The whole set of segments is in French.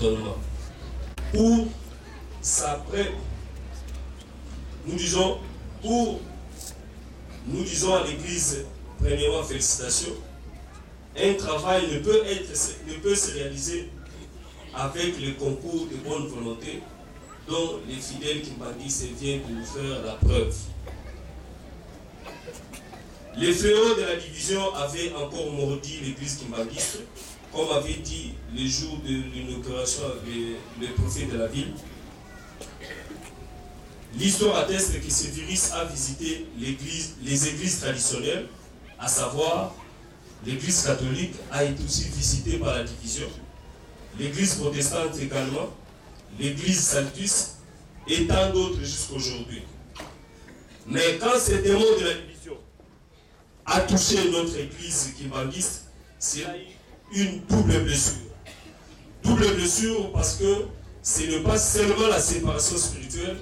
l'étonnement. Pour nous disons à l'Église, premièrement, félicitations. Un travail ne peut se réaliser avec le concours de bonne volonté dont les fidèles kimbanguistes viennent de nous faire la preuve. Les fléaux de la division avaient encore mordi l'église kimbanguiste, comme avait dit le jour de l'inauguration avec le préfet de la ville. L'histoire atteste que ce virus a visité les églises traditionnelles, à savoir l'église catholique a été aussi visitée par la division, l'église protestante également, l'église Sanctus et tant d'autres jusqu'à aujourd'hui. Mais quand ce démon de la division a touché notre église kimbanguiste, c'est une double blessure. Double blessure parce que ce n'est pas seulement la séparation spirituelle,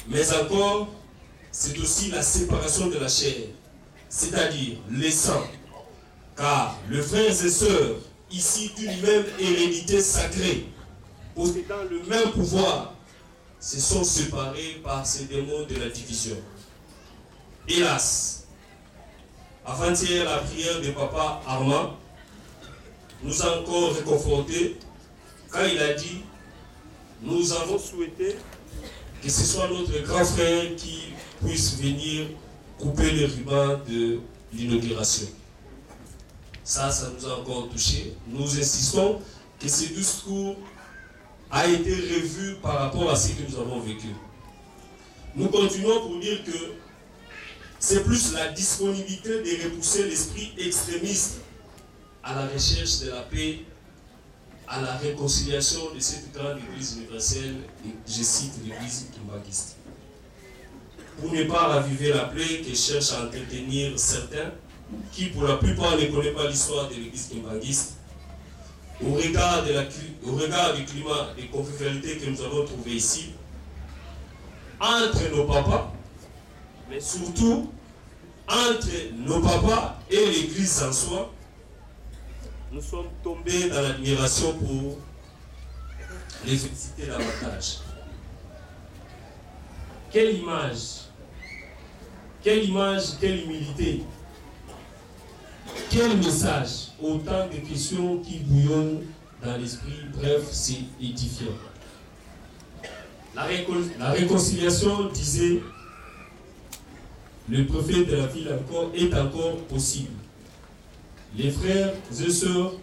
mais encore, c'est aussi la séparation de la chair, c'est-à-dire les sangs. Car les frères et sœurs, ici d'une même hérédité sacrée, possédant le même pouvoir, se sont séparés par ces démons de la division. Hélas, avant-hier, la prière de Papa Armand nous a encore réconfortés quand il a dit « Nous avons souhaité que ce soit notre grand frère qui puisse venir couper le ruban de l'inauguration. » Ça nous a encore touchés. Nous insistons que ce discours a été revu par rapport à ce que nous avons vécu. Nous continuons pour dire que c'est plus la disponibilité de repousser l'esprit extrémiste à la recherche de la paix, à la réconciliation de cette grande église universelle, et je cite l'église kimbanguiste. Pour ne pas raviver la plaie que cherchent à entretenir certains, qui pour la plupart ne connaissent pas l'histoire de l'église kimbanguiste, au regard du climat de convivialité que nous avons trouvé ici, entre nos papas, mais surtout entre nos papas et l'église en soi, nous sommes tombés dans l'admiration pour les féliciter davantage. Quelle image, quelle humilité, quel message, autant de questions qui bouillonnent dans l'esprit, bref, c'est édifiant. La réconciliation, disait le préfet de la ville, est encore possible. Les frères et sœurs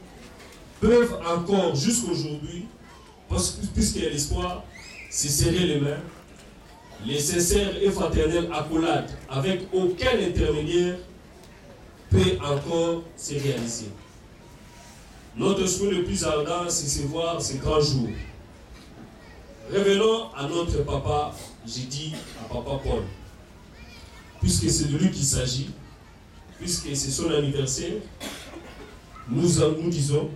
peuvent encore jusqu'aujourd'hui, puisqu'il y a l'espoir, se serrer les mains, les sincères et fraternelles accolades avec aucun intermédiaire peut encore se réaliser. Notre souhait le plus ardent, c'est de voir ces grands jours. Revenons à notre papa, j'ai dit à papa Paul, puisque c'est de lui qu'il s'agit, puisque c'est son anniversaire, nous disons